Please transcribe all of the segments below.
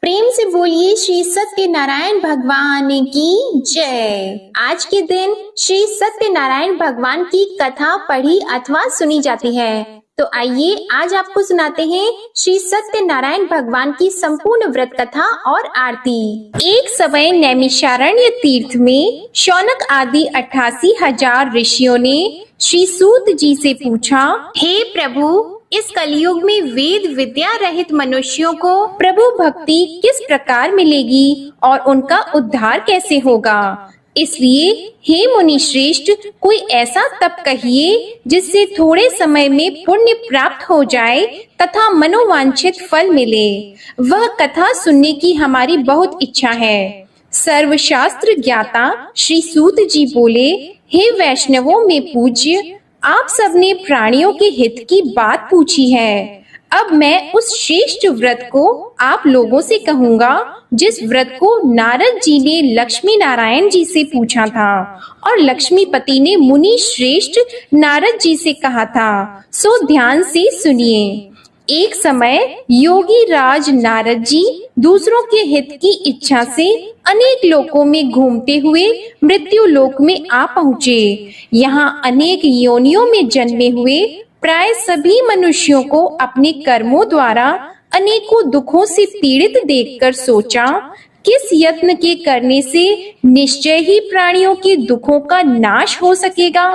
प्रेम से बोलिए श्री सत्यनारायण भगवान की जय। आज के दिन श्री सत्यनारायण भगवान की कथा पढ़ी अथवा सुनी जाती है। तो आइए आज आपको सुनाते हैं श्री सत्यनारायण भगवान की संपूर्ण व्रत कथा और आरती। एक समय नैमिषारण्य तीर्थ में शौनक आदि 88,000 ऋषियों ने श्री सूत जी से पूछा, हे प्रभु, इस कलयुग में वेद विद्या रहित मनुष्यों को प्रभु भक्ति किस प्रकार मिलेगी और उनका उद्धार कैसे होगा। इसलिए हे मुनि श्रेष्ठ, कोई ऐसा तप कहिए जिससे थोड़े समय में पुण्य प्राप्त हो जाए तथा मनोवांछित फल मिले। वह कथा सुनने की हमारी बहुत इच्छा है। सर्वशास्त्र ज्ञाता श्री सूत जी बोले, हे वैष्णवों में पूज्य, आप सबने प्राणियों के हित की बात पूछी है। अब मैं उस श्रेष्ठ व्रत को आप लोगों से कहूँगा जिस व्रत को नारद जी ने लक्ष्मी नारायण जी से पूछा था और लक्ष्मीपति ने मुनि श्रेष्ठ नारद जी से कहा था। सो ध्यान से सुनिए। एक समय योगी राज नारद जी दूसरों के हित की इच्छा से अनेक लोकों में घूमते हुए मृत्यु लोक में आ पहुँचे। यहाँ अनेक योनियों में जन्मे हुए प्राय सभी मनुष्यों को अपने कर्मों द्वारा अनेकों दुखों से पीड़ित देखकर सोचा, किस यत्न के करने से निश्चय ही प्राणियों के दुखों का नाश हो सकेगा।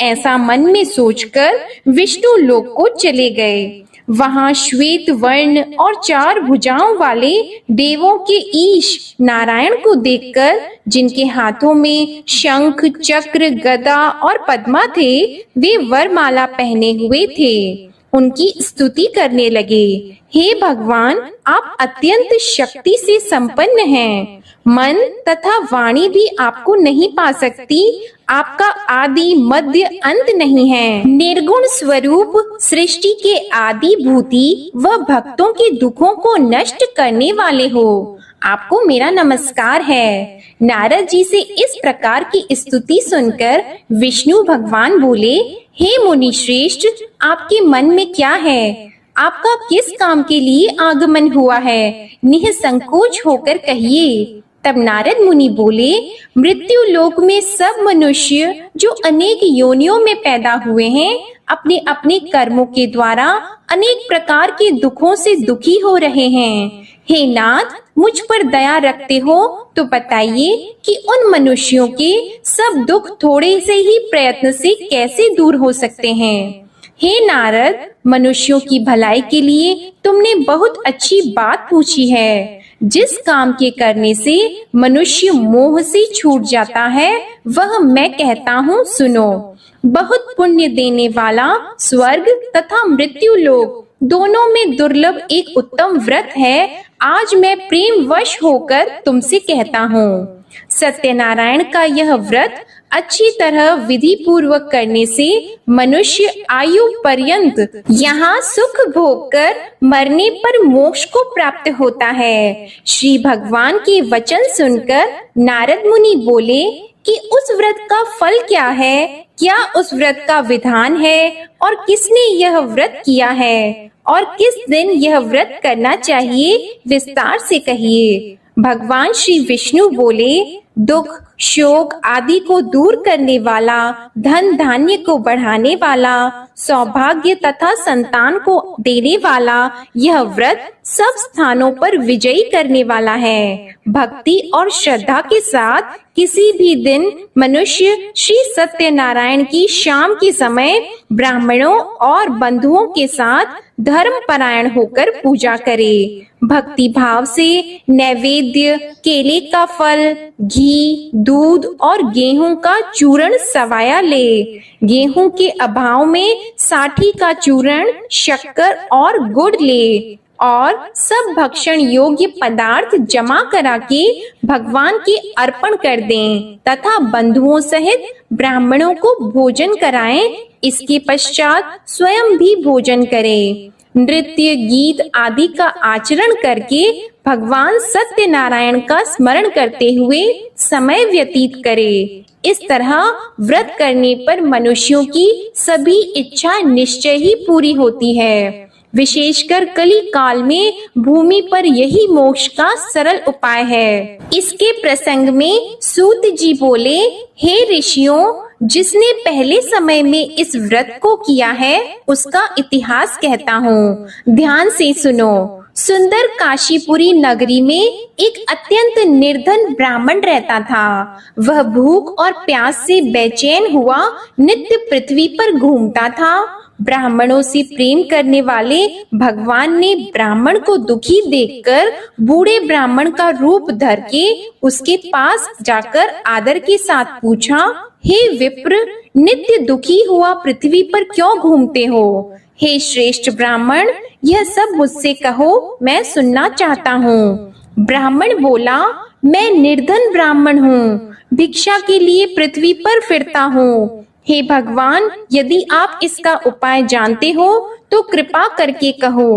ऐसा मन में सोचकर विष्णु लोक को चले गए। वहां श्वेत वर्ण और 4 भुजाओं वाले देवों के ईश नारायण को देखकर, जिनके हाथों में शंख चक्र गदा और पद्मा थे, वे वरमाला पहने हुए थे, उनकी स्तुति करने लगे। हे भगवान, आप अत्यंत शक्ति से संपन्न हैं। मन तथा वाणी भी आपको नहीं पा सकती। आपका आदि मध्य अंत नहीं है। निर्गुण स्वरूप सृष्टि के आदि भूति व भक्तों के दुखों को नष्ट करने वाले हो। आपको मेरा नमस्कार है। नारद जी से इस प्रकार की स्तुति सुनकर विष्णु भगवान बोले, हे मुनि श्रेष्ठ, आपके मन में क्या है? आपका किस काम के लिए आगमन हुआ है? निःसंकोच होकर कहिए। तब नारद मुनि बोले, मृत्यु लोक में सब मनुष्य जो अनेक योनियों में पैदा हुए हैं, अपने अपने कर्मों के द्वारा अनेक प्रकार के दुखों से दुखी हो रहे हैं। हे नाथ, मुझ पर दया रखते हो तो बताइए कि उन मनुष्यों के सब दुख थोड़े से ही प्रयत्न से कैसे दूर हो सकते हैं। हे नारद, मनुष्यों की भलाई के लिए तुमने बहुत अच्छी बात पूछी है। जिस काम के करने से मनुष्य मोह से छूट जाता है, वह मैं कहता हूँ, सुनो। बहुत पुण्य देने वाला स्वर्ग तथा मृत्यु लोक दोनों में दुर्लभ एक उत्तम व्रत है। आज मैं प्रेम वश होकर तुमसे कहता हूँ। सत्यनारायण का यह व्रत अच्छी तरह विधि पूर्वक करने से मनुष्य आयु पर्यंत यहाँ सुख भोग कर मरने पर मोक्ष को प्राप्त होता है। श्री भगवान के वचन सुनकर नारद मुनि बोले कि उस व्रत का फल क्या है? क्या उस व्रत का विधान है और किसने यह व्रत किया है और किस दिन यह व्रत करना चाहिए? विस्तार से कहिए। भगवान श्री विष्णु बोले, दुख शोक आदि को दूर करने वाला, धन धान्य को बढ़ाने वाला, सौभाग्य तथा संतान को देने वाला यह व्रत सब स्थानों पर विजयी करने वाला है। भक्ति और श्रद्धा के साथ किसी भी दिन मनुष्य श्री सत्यनारायण की शाम के समय ब्राह्मणों और बंधुओं के साथ धर्म परायण होकर पूजा करे। भक्ति भाव से नैवेद्य, केले का फल, घी, दूध और गेहूं का चूर्ण सवाया ले। गेहूं के अभाव में साठी का चूर्ण, शक्कर और गुड़ ले और सब भक्षण योग्य पदार्थ जमा करा के भगवान के अर्पण कर दें तथा बंधुओं सहित ब्राह्मणों को भोजन कराएं। इसके पश्चात स्वयं भी भोजन करें। नृत्य गीत आदि का आचरण करके भगवान सत्यनारायण का स्मरण करते हुए समय व्यतीत करे। इस तरह व्रत करने पर मनुष्यों की सभी इच्छा निश्चय ही पूरी होती है। विशेषकर कली काल में भूमि पर यही मोक्ष का सरल उपाय है। इसके प्रसंग में सूत जी बोले, हे ऋषियों, जिसने पहले समय में इस व्रत को किया है उसका इतिहास कहता हूँ, ध्यान से सुनो। सुंदर काशीपुरी नगरी में एक अत्यंत निर्धन ब्राह्मण रहता था। वह भूख और प्यास से बेचैन हुआ नित्य पृथ्वी पर घूमता था। ब्राह्मणों से प्रेम करने वाले भगवान ने ब्राह्मण को दुखी देखकर बूढ़े ब्राह्मण का रूप धर के उसके पास जाकर आदर के साथ पूछा, हे विप्र, नित्य दुखी हुआ पृथ्वी पर क्यों घूमते हो? हे श्रेष्ठ ब्राह्मण, यह सब मुझसे कहो, मैं सुनना चाहता हूँ। ब्राह्मण बोला, मैं निर्धन ब्राह्मण हूँ, भिक्षा के लिए पृथ्वी पर फिरता हूँ। हे भगवान, यदि आप इसका उपाय जानते हो तो कृपा करके कहो।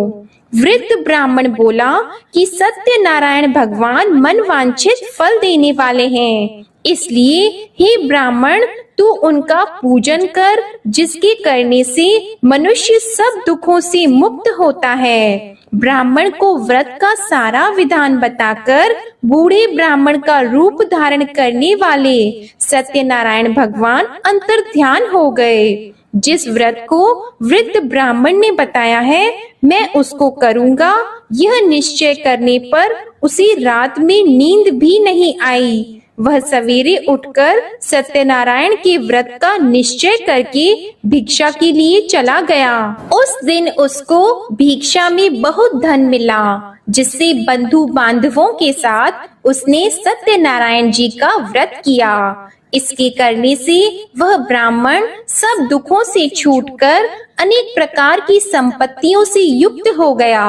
वृद्ध ब्राह्मण बोला कि सत्य नारायण भगवान मनवांछित फल देने वाले हैं, इसलिए हे ब्राह्मण, तू उनका पूजन कर, जिसके करने से मनुष्य सब दुखों से मुक्त होता है। ब्राह्मण को व्रत का सारा विधान बताकर बूढ़े ब्राह्मण का रूप धारण करने वाले सत्यनारायण भगवान अंतर्ध्यान हो गए। जिस व्रत को वृद्ध ब्राह्मण ने बताया है, मैं उसको करूँगा, यह निश्चय करने पर उसे रात में नींद भी नहीं आई। वह सवेरे उठकर सत्यनारायण के व्रत का निश्चय करके भिक्षा के लिए चला गया। उस दिन उसको भिक्षा में बहुत धन मिला, जिससे बंधु बांधवों के साथ उसने सत्यनारायण जी का व्रत किया। इसके करने से वह ब्राह्मण सब दुखों से छूटकर अनेक प्रकार की संपत्तियों से युक्त हो गया।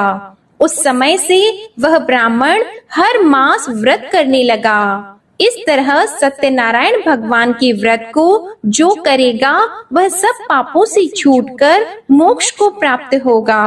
उस समय से वह ब्राह्मण हर मास व्रत करने लगा। इस तरह सत्यनारायण भगवान के व्रत को जो करेगा वह सब पापों से छूटकर मोक्ष को प्राप्त होगा।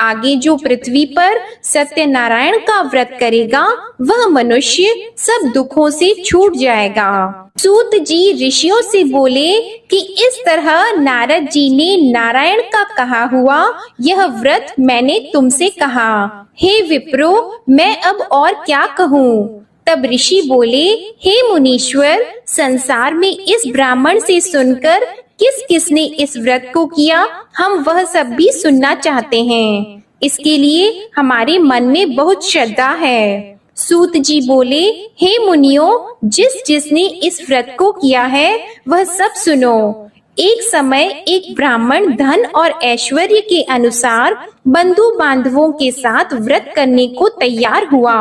आगे जो पृथ्वी पर सत्यनारायण का व्रत करेगा वह मनुष्य सब दुखों से छूट जाएगा। सूत जी ऋषियों से बोले कि इस तरह नारद जी ने नारायण का कहा हुआ यह व्रत मैंने तुमसे कहा। हे विप्रो, मैं अब और क्या कहूँ? तब ऋषि बोले, हे मुनीश्वर, संसार में इस ब्राह्मण से सुनकर किस किसने इस व्रत को किया, हम वह सब भी सुनना चाहते हैं। इसके लिए हमारे मन में बहुत श्रद्धा है। सूत जी बोले, हे मुनियों, जिसने इस व्रत को किया है वह सब सुनो। एक समय एक ब्राह्मण धन और ऐश्वर्य के अनुसार बंधु बांधवों के साथ व्रत करने को तैयार हुआ।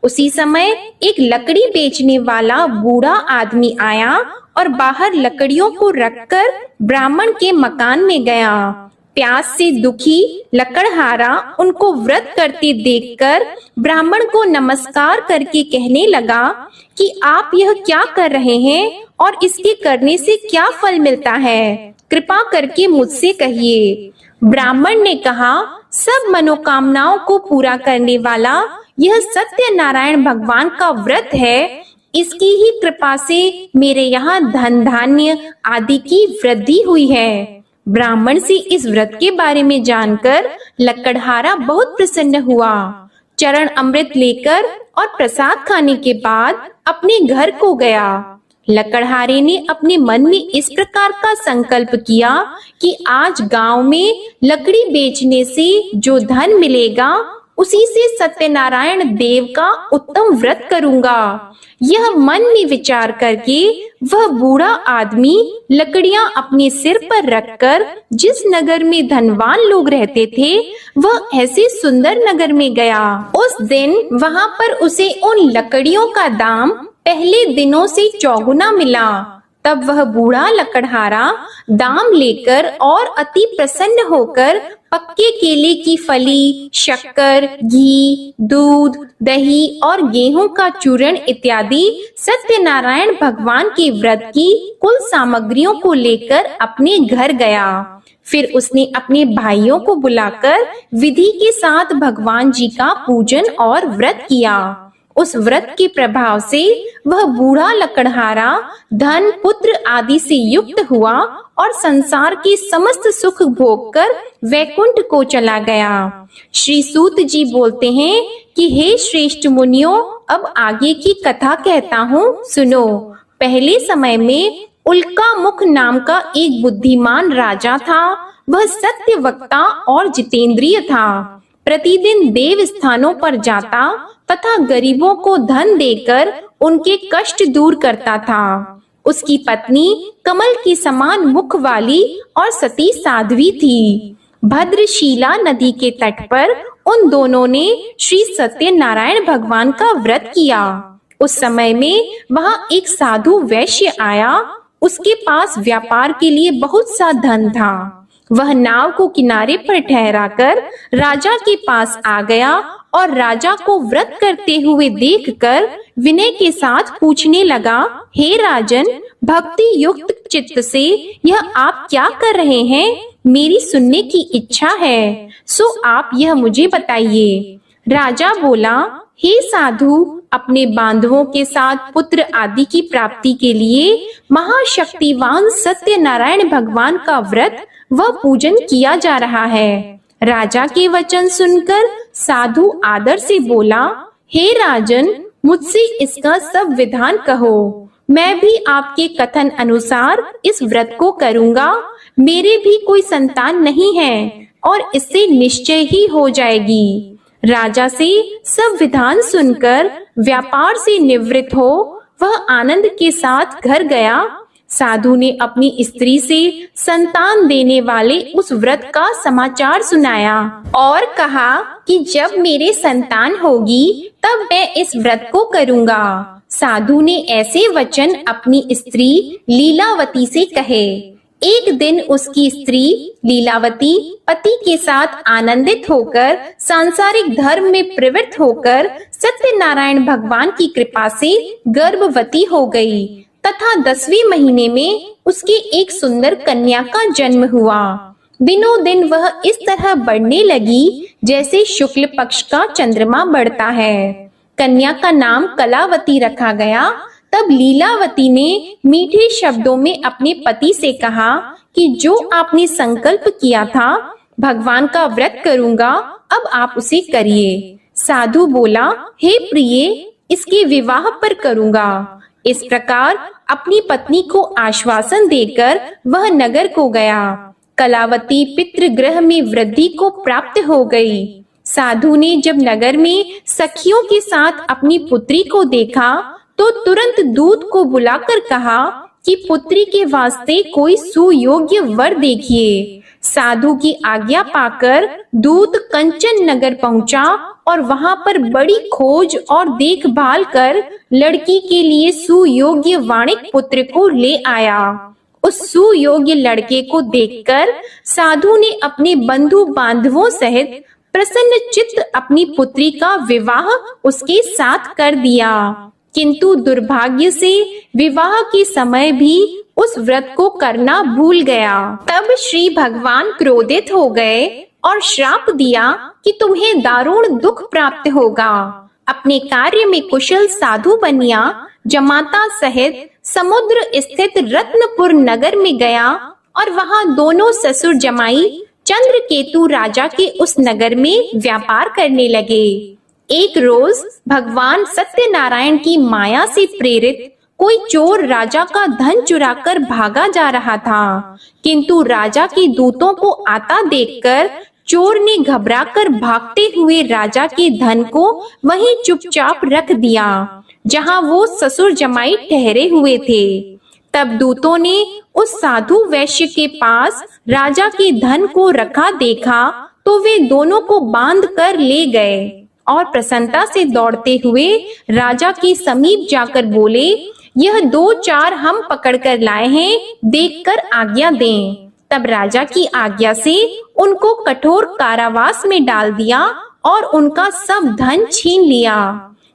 उसी समय एक लकड़ी बेचने वाला बूढ़ा आदमी आया और बाहर लकड़ियों को रखकर ब्राह्मण के मकान में गया। प्यास से दुखी लकड़हारा उनको व्रत करते देखकर ब्राह्मण को नमस्कार करके कहने लगा कि आप यह क्या कर रहे हैं और इसके करने से क्या फल मिलता है, कृपा करके मुझसे कहिए। ब्राह्मण ने कहा, सब मनोकामनाओं को पूरा करने वाला यह सत्यनारायण भगवान का व्रत है। इसकी ही कृपा से मेरे यहाँ धन धान्य आदि की वृद्धि हुई है। ब्राह्मण से इस व्रत के बारे में जानकर लकड़हारा बहुत प्रसन्न हुआ। चरण अमृत लेकर और प्रसाद खाने के बाद अपने घर को गया। लकड़हारे ने अपने मन में इस प्रकार का संकल्प किया कि आज गांव में लकड़ी बेचने से जो धन मिलेगा उसी से सत्यनारायण देव का उत्तम व्रत करूंगा। यह मन में विचार करके वह बूढ़ा आदमी लकड़ियां अपने सिर पर रखकर जिस नगर में धनवान लोग रहते थे वह ऐसे सुंदर नगर में गया। उस दिन वहां पर उसे उन लकड़ियों का दाम पहले दिनों से चौगुना मिला। तब वह बूढ़ा लकड़हारा दाम लेकर और अति प्रसन्न होकर पक्के केले की फली, शक्कर, घी, दूध, दही और गेहूं का चूर्ण इत्यादि सत्यनारायण भगवान के व्रत की कुल सामग्रियों को लेकर अपने घर गया। फिर उसने अपने भाइयों को बुलाकर विधि के साथ भगवान जी का पूजन और व्रत किया। उस व्रत के प्रभाव से वह बूढ़ा लकड़हारा धन पुत्र आदि से युक्त हुआ और संसार के समस्त सुख भोग कर वैकुंठ को चला गया। श्री सूत जी बोलते हैं कि हे श्रेष्ठ मुनियों, अब आगे की कथा कहता हूँ, सुनो। पहले समय में उल्का मुख नाम का एक बुद्धिमान राजा था। वह सत्य वक्ता और जितेंद्रिय था। प्रतिदिन देव स्थानों पर जाता तथा गरीबों को धन देकर उनके कष्ट दूर करता था। उसकी पत्नी कमल के समान मुख वाली और सती साध्वी थी। भद्रशीला नदी के तट पर उन दोनों ने श्री सत्यनारायण भगवान का व्रत किया। उस समय में वहां एक साधु वैश्य आया। उसके पास व्यापार के लिए बहुत सा धन था। वह नाव को किनारे पर ठहराकर राजा के पास आ गया और राजा को व्रत करते हुए देखकर विनय के साथ पूछने लगा, हे राजन, भक्ति युक्त चित्त से यह आप क्या कर रहे हैं? मेरी सुनने की इच्छा है, सो आप यह मुझे बताइए। राजा बोला, हे साधु, अपने बांधवों के साथ पुत्र आदि की प्राप्ति के लिए महाशक्तिवान सत्यनारायण भगवान का व्रत व पूजन किया जा रहा है। राजा के वचन सुनकर साधु आदर से बोला, हे राजन, मुझसे इसका सब विधान कहो। मैं भी आपके कथन अनुसार इस व्रत को करूंगा। मेरे भी कोई संतान नहीं है और इससे निश्चय ही हो जाएगी। राजा से सब विधान सुनकर व्यापार से निवृत्त हो वह आनंद के साथ घर गया। साधु ने अपनी स्त्री से संतान देने वाले उस व्रत का समाचार सुनाया और कहा कि जब मेरे संतान होगी तब मैं इस व्रत को करूंगा। साधु ने ऐसे वचन अपनी स्त्री लीलावती से कहे। एक दिन उसकी स्त्री लीलावती पति के साथ आनंदित होकर सांसारिक धर्म में प्रवृत्त होकर सत्यनारायण भगवान की कृपा से गर्भवती हो गई तथा 10वें महीने में उसके एक सुंदर कन्या का जन्म हुआ। दिनों दिन वह इस तरह बढ़ने लगी जैसे शुक्ल पक्ष का चंद्रमा बढ़ता है। कन्या का नाम कलावती रखा गया। तब लीलावती ने मीठे शब्दों में अपने पति से कहा कि जो आपने संकल्प किया था, भगवान का व्रत करूंगा, अब आप उसे करिए। साधु बोला, हे प्रिय, इसके विवाह पर करूंगा। इस प्रकार अपनी पत्नी को आश्वासन देकर वह नगर को गया। कलावती पितृगृह में वृद्धि को प्राप्त हो गई। साधु ने जब नगर में सखियों के साथ अपनी पुत्री को देखा तो तुरंत दूत को बुलाकर कहा कि पुत्री के वास्ते कोई सुयोग्य वर देखिए। साधु की आज्ञा पाकर दूत कंचन नगर पहुंचा और वहां पर बड़ी खोज और देखभाल कर लड़की के लिए सुयोग्य वाणिक पुत्र को ले आया। उस सुयोग्य लड़के को देखकर साधु ने अपने बंधु बांधवों सहित प्रसन्न चित्त अपनी पुत्री का विवाह उसके साथ कर दिया। किंतु दुर्भाग्य से विवाह के समय भी उस व्रत को करना भूल गया। तब श्री भगवान क्रोधित हो गए और श्राप दिया कि तुम्हें दारुण दुख प्राप्त होगा। अपने कार्य में कुशल साधु बनिया जमाता सहित समुद्र स्थित रत्नपुर नगर में गया और वहां दोनों ससुर जमाई चंद्रकेतु राजा के उस नगर में व्यापार करने लगे। एक रोज भगवान सत्यनारायण की माया से प्रेरित कोई चोर राजा का धन चुराकर भागा जा रहा था, किंतु राजा के दूतों को आता देखकर चोर ने घबराकर भागते हुए राजा के धन को वहीं चुपचाप रख दिया जहां वो ससुर जमाई ठहरे हुए थे। तब दूतों ने उस साधु वैश्य के पास राजा के धन को रखा देखा तो वे दोनों को बांध कर ले गए और प्रसन्नता से दौड़ते हुए राजा के समीप जाकर बोले, यह 2-4 हम पकड़कर लाए हैं, देखकर आज्ञा दें। तब राजा की आज्ञा से उनको कठोर कारावास में डाल दिया और उनका सब धन छीन लिया।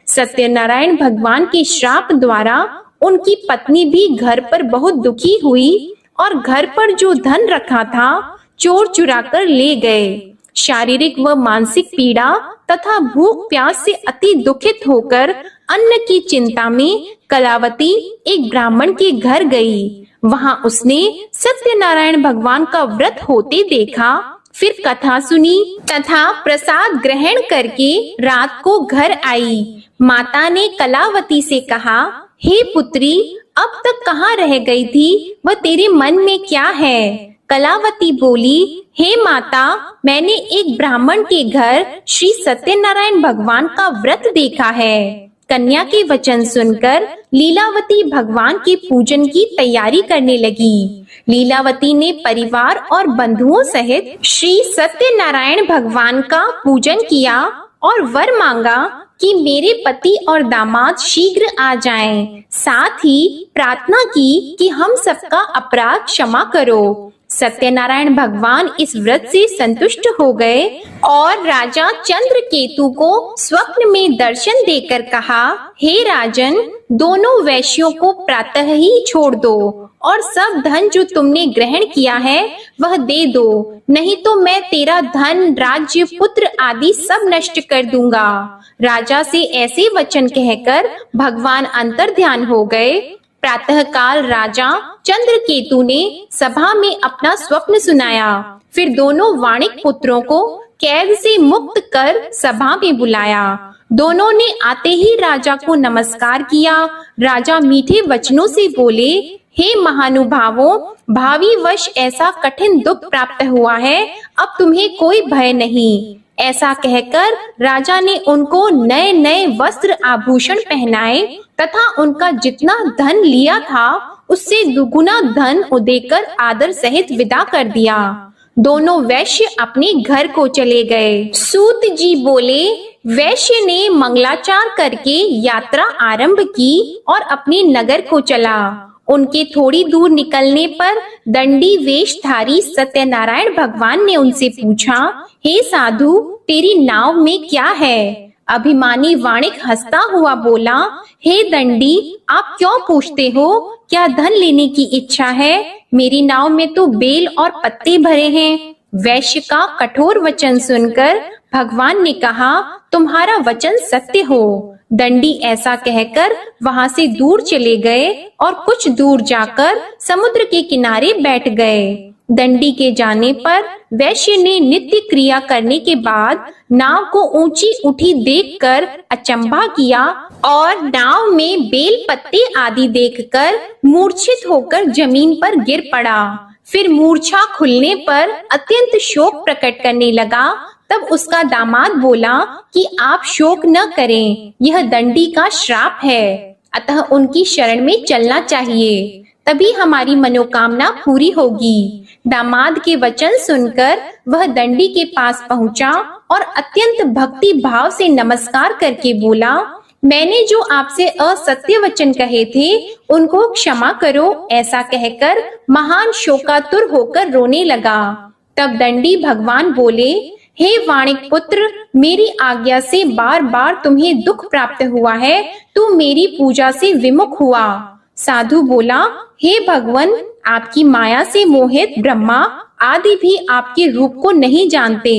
सत्यनारायण भगवान के श्राप द्वारा उनकी पत्नी भी घर पर बहुत दुखी हुई और घर पर जो धन रखा था चोर चुरा कर ले गए। शारीरिक व मानसिक पीड़ा तथा भूख प्यास से अति दुखित होकर अन्न की चिंता में कलावती एक ब्राह्मण के घर गई। वहां उसने सत्यनारायण भगवान का व्रत होते देखा, फिर कथा सुनी तथा प्रसाद ग्रहण करके रात को घर आई। माता ने कलावती से कहा, हे पुत्री, अब तक कहाँ रह गई थी? वह तेरे मन में क्या है? कलावती बोली, हे माता, मैंने एक ब्राह्मण के घर श्री सत्यनारायण भगवान का व्रत देखा है। कन्या के वचन सुनकर लीलावती भगवान के पूजन की तैयारी करने लगी। लीलावती ने परिवार और बंधुओं सहित श्री सत्यनारायण भगवान का पूजन किया और वर मांगा कि मेरे पति और दामाद शीघ्र आ जाएं। साथ ही प्रार्थना की कि हम सबका अपराध क्षमा करो। सत्यनारायण भगवान इस व्रत से संतुष्ट हो गए और राजा चंद्रकेतु को स्वप्न में दर्शन देकर कहा, हे राजन, दोनों वैश्यों को प्रातः ही छोड़ दो और सब धन जो तुमने ग्रहण किया है वह दे दो, नहीं तो मैं तेरा धन, राज्य, पुत्र आदि सब नष्ट कर दूंगा। राजा से ऐसे वचन कहकर भगवान अंतर्ध्यान हो गए। प्रातः काल राजा चंद्रकेतु ने सभा में अपना स्वप्न सुनाया। फिर दोनों वाणिक पुत्रों को कैद से मुक्त कर सभा में बुलाया। दोनों ने आते ही राजा को नमस्कार किया। राजा मीठे वचनों से बोले, हे महानुभावों, भावी वर्ष ऐसा कठिन दुख प्राप्त हुआ है, अब तुम्हें कोई भय नहीं। ऐसा कहकर राजा ने उनको नए नए वस्त्र आभूषण पहनाए तथा उनका जितना धन लिया था उससे दुगुना धन देकर आदर सहित विदा कर दिया। दोनों वैश्य अपने घर को चले गए। सूत जी बोले, वैश्य ने मंगलाचार करके यात्रा आरंभ की और अपने नगर को चला। उनके थोड़ी दूर निकलने पर दंडी वेशधारी सत्यनारायण भगवान ने उनसे पूछा, हे साधु, तेरी नाव में क्या है? अभिमानी वाणिक हंसता हुआ बोला, हे दंडी, आप क्यों पूछते हो? क्या धन लेने की इच्छा है? मेरी नाव में तो बेल और पत्ते भरे हैं। वैश्य का कठोर वचन सुनकर भगवान ने कहा, तुम्हारा वचन सत्य हो। दंडी ऐसा कहकर वहां से दूर चले गए और कुछ दूर जाकर समुद्र के किनारे बैठ गए। दंडी के जाने पर वैश्य ने नित्य क्रिया करने के बाद नाव को ऊंची उठी देखकर अचंभा किया और नाव में बेल पत्ते आदि देखकर मूर्छित होकर जमीन पर गिर पड़ा। फिर मूर्छा खुलने पर अत्यंत शोक प्रकट करने लगा। तब उसका दामाद बोला कि आप शोक न करें, यह दंडी का श्राप है, अतः उनकी शरण में चलना चाहिए, तभी हमारी मनोकामना पूरी होगी। दामाद के वचन सुनकर वह दंडी के पास पहुंचा और अत्यंत भक्ति भाव से नमस्कार करके बोला, मैंने जो आपसे असत्य वचन कहे थे उनको क्षमा करो। ऐसा कहकर महान शोकातुर होकर रोने लगा। तब दंडी भगवान बोले, हे वाणिक पुत्र, मेरी आज्ञा से बार बार तुम्हें दुख प्राप्त हुआ है, तू मेरी पूजा से विमुख हुआ। साधु बोला, हे भगवान, आपकी माया से मोहित ब्रह्मा आदि भी आपके रूप को नहीं जानते,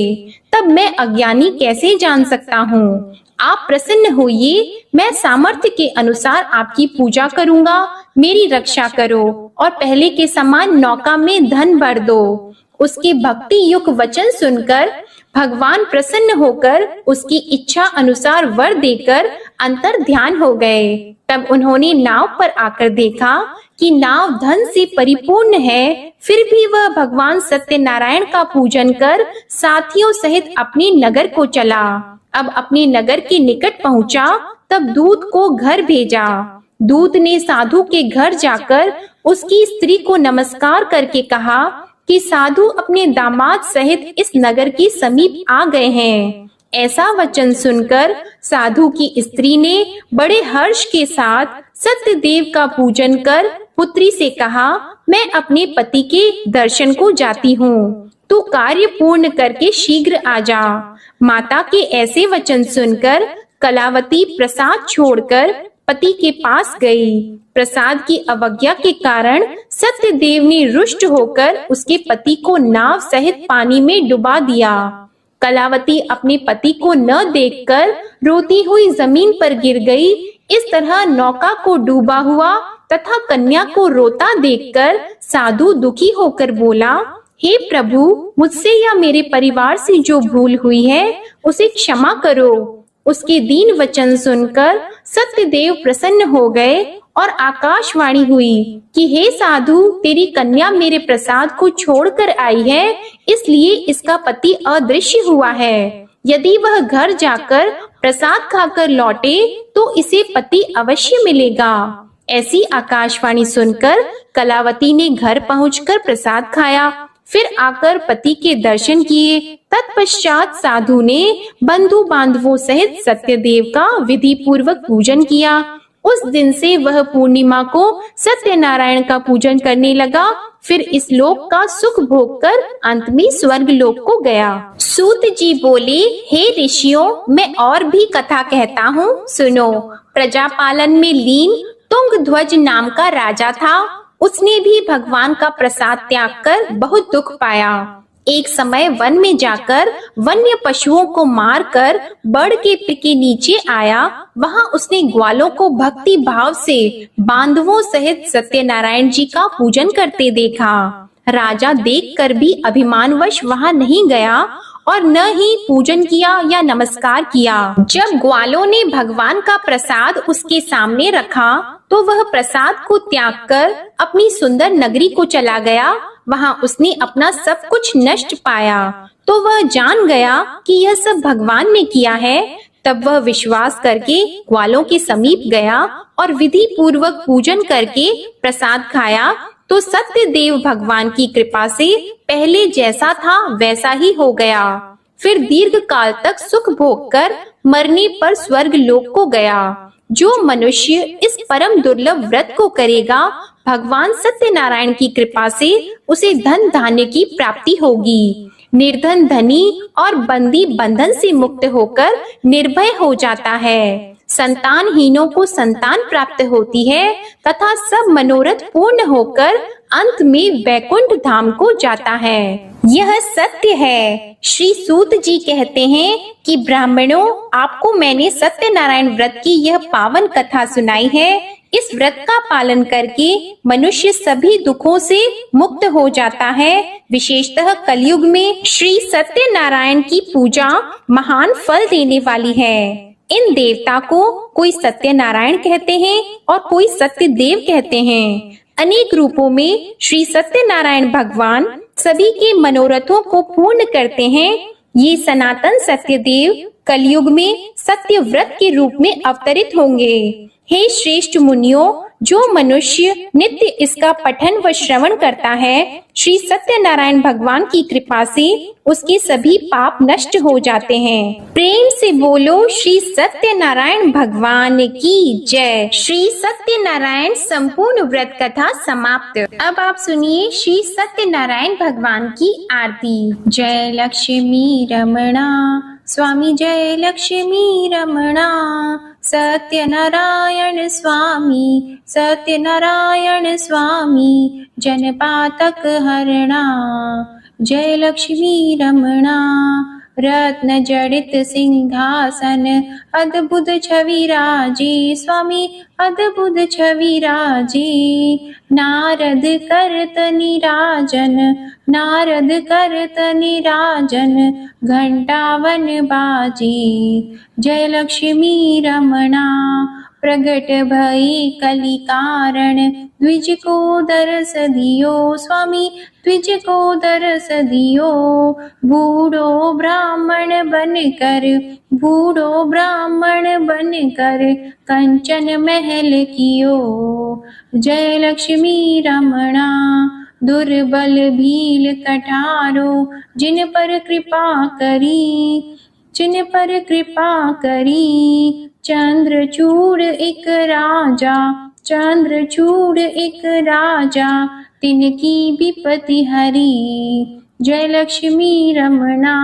तब मैं अज्ञानी कैसे जान सकता हूँ? आप प्रसन्न होइए, मैं सामर्थ्य के अनुसार आपकी पूजा करूँगा। मेरी रक्षा करो और पहले के समान नौका में धन भर दो। उसके भक्ति युक्त वचन सुनकर भगवान प्रसन्न होकर उसकी इच्छा अनुसार वर देकर अंतर ध्यान हो गए। तब उन्होंने नाव पर आकर देखा कि नाव धन से परिपूर्ण है, फिर भी वह भगवान सत्यनारायण का पूजन कर साथियों सहित अपने नगर को चला। अब अपने नगर के निकट पहुंचा, तब दूत को घर भेजा। दूत ने साधु के घर जाकर उसकी स्त्री को नमस्कार करके कहा कि साधु अपने दामाद सहित इस नगर के समीप आ गए हैं। ऐसा वचन सुनकर साधु की स्त्री ने बड़े हर्ष के साथ सत्यदेव का पूजन कर पुत्री से कहा, मैं अपने पति के दर्शन को जाती हूँ, तू कार्य पूर्ण करके शीघ्र आ जा। माता के ऐसे वचन सुनकर कलावती प्रसाद छोड़कर पति के पास गई। प्रसाद की अवज्ञा के कारण सत्यदेव ने रुष्ट होकर उसके पति को नाव सहित पानी में डुबा दिया। कलावती अपने पति को न देखकर रोती हुई जमीन पर गिर गई। इस तरह नौका को डूबा हुआ तथा कन्या को रोता देखकर साधु दुखी होकर बोला, हे प्रभु, मुझसे या मेरे परिवार से जो भूल हुई है उसे क्षमा करो। उसके दीन वचन सुनकर सत्यदेव प्रसन्न हो गए और आकाशवाणी हुई कि हे साधु, तेरी कन्या मेरे प्रसाद को छोड़कर आई है, इसलिए इसका पति अदृश्य हुआ है। यदि वह घर जाकर प्रसाद खाकर लौटे तो इसे पति अवश्य मिलेगा। ऐसी आकाशवाणी सुनकर कलावती ने घर पहुंचकर प्रसाद खाया, फिर आकर पति के दर्शन किए। तत्पश्चात साधु ने बंधु बांधवों सहित सत्यदेव का विधि पूर्वक पूजन किया। उस दिन से वह पूर्णिमा को सत्यनारायण का पूजन करने लगा। फिर इस लोक का सुख भोग कर अंत में स्वर्ग लोक को गया। सूत जी बोले, हे ऋषियों, मैं और भी कथा कहता हूँ, सुनो। प्रजापालन में लीन तुंगध्वज नाम का राजा था। उसने भी भगवान का प्रसाद त्याग कर बहुत दुख पाया। एक समय वन में जाकर वन्य पशुओं को मारकर बड़ के पेड़ के नीचे आया। वहां उसने ग्वालों को भक्ति भाव से बांधवों सहित सत्यनारायण जी का पूजन करते देखा। राजा देखकर भी अभिमानवश वहां नहीं गया और न ही पूजन किया या नमस्कार किया। जब ग्वालों ने भगवान का प्रसाद उसके सामने रखा तो वह प्रसाद को त्याग कर अपनी सुंदर नगरी को चला गया। वहां उसने अपना सब कुछ नष्ट पाया तो वह जान गया कि यह सब भगवान ने किया है। तब वह विश्वास करके ग्वालों के समीप गया और विधि पूर्वक पूजन करके प्रसाद खाया तो सत्यदेव भगवान की कृपा से पहले जैसा था वैसा ही हो गया। फिर दीर्घ काल तक सुख भोग कर मरने पर स्वर्ग लोक को गया। जो मनुष्य इस परम दुर्लभ व्रत को करेगा, भगवान सत्यनारायण की कृपा से उसे धन धान्य की प्राप्ति होगी। निर्धन धनी और बंदी बंधन से मुक्त होकर निर्भय हो जाता है। संतानहीनों को संतान प्राप्त होती है तथा सब मनोरथ पूर्ण होकर अंत में वैकुंठ धाम को जाता है। यह सत्य है। श्री सूत जी कहते हैं कि ब्राह्मणों, आपको मैंने सत्यनारायण व्रत की यह पावन कथा सुनाई है। इस व्रत का पालन करके मनुष्य सभी दुखों से मुक्त हो जाता है। विशेषतः कलयुग में श्री सत्यनारायण की पूजा महान फल देने वाली है। इन देवता को कोई सत्यनारायण कहते हैं और कोई सत्यदेव कहते हैं। अनेक रूपों में श्री सत्यनारायण भगवान सभी के मनोरथों को पूर्ण करते हैं। ये सनातन सत्यदेव कलयुग में सत्य व्रत के रूप में अवतरित होंगे। हे श्रेष्ठ मुनियों, जो मनुष्य नित्य इसका पठन व श्रवण करता है, श्री सत्यनारायण भगवान की कृपा से उसके सभी पाप नष्ट हो जाते हैं। प्रेम से बोलो श्री सत्यनारायण भगवान की जय। श्री सत्यनारायण संपूर्ण व्रत कथा समाप्त। अब आप सुनिए श्री सत्यनारायण भगवान की आरती। जय लक्ष्मी रमणा स्वामी, जय लक्ष्मी रमणा। सत्यनारायण स्वामी, सत्यनारायण स्वामी, जनपातक हरणा। जय लक्ष्मी रमणा। रत्न जड़ित सिंहासन, अद्भुत छवि राजी स्वामी, अद्भुत छवि राजी। नारद करत निराजन, नारद करत निराजन, घंटावन बाजी। जय लक्ष्मी रमणा। प्रगट भई कलि कारण, द्विज को दरस दियो स्वामी, द्विज को दरस दियो। बूढ़ो ब्राह्मण बनकर, बूढ़ो ब्राह्मण बनकर, कंचन महल कियो। जय लक्ष्मी रमणा। दुर्बल भील कठारो, जिन पर कृपा करी, जिन पर कृपा करी। चंद्रचूड़ एक राजा, चंद्रचूड़ एक राजा, तिनकी विपत्ति हरी। जय लक्ष्मी रमणा।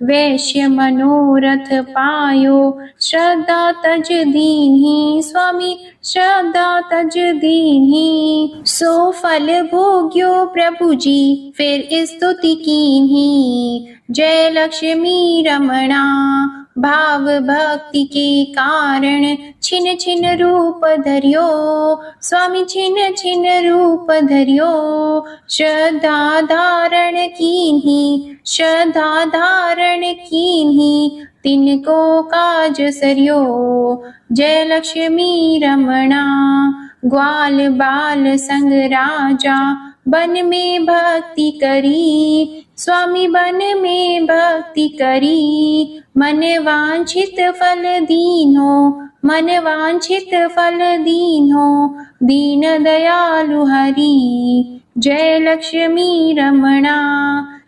वैश्य मनोरथ पायो, श्रद्धा तज दीन्ही। स्वामी श्रद्धा तज दीन्ही। सो फल भोग्यो प्रभु जी, फिर स्तुति कीन्ही। जय लक्ष्मी रमणा। भाव भक्ति के कारण छिन छिन रूप धरियो। स्वामी छिन छिन रूप धरियो। श्रद्धा धारण कीन्ही, श्रद्धा धारण कीन्ही। तिनको काज सरियो। जय लक्ष्मी रमणा। ग्वाल बाल संग राजा, बन में भक्ति करी। स्वामी बन में भक्ति करी। मन वांछित फल दीन्हो, मन वांछित फल दीन्हो। दीन दयालु हरि। जय लक्ष्मी रमणा।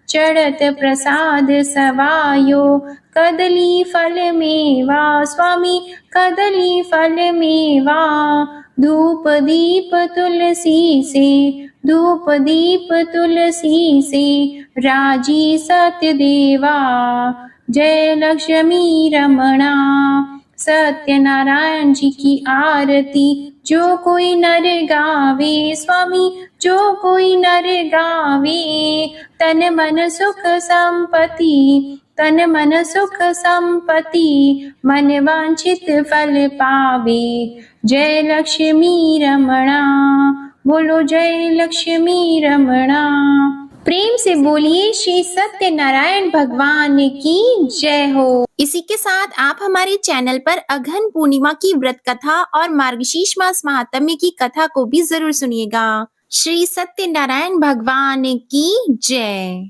चढ़त प्रसाद सवायो, कदली फल मेवा। स्वामी कदली फल मेवा। धूप दीप तुलसी से, धूप दीप तुलसी से। राजी सत्य देवा। जय लक्ष्मी रमणा। सत्यनारायण जी की आरती जो कोई नर गावे। स्वामी जो कोई नर गावे। तन मन सुख संपत्ति, तन मन सुख संपत्ति। मन वांछित फल पावे। जय लक्ष्मी रमणा। बोलो जय लक्ष्मी रमणा। प्रेम से बोलिए श्री सत्यनारायण भगवान की जय हो। इसी के साथ आप हमारे चैनल पर अघन पूर्णिमा की व्रत कथा और मार्गशीर्ष मास महात्म्य की कथा को भी जरूर सुनिएगा। श्री सत्यनारायण भगवान की जय।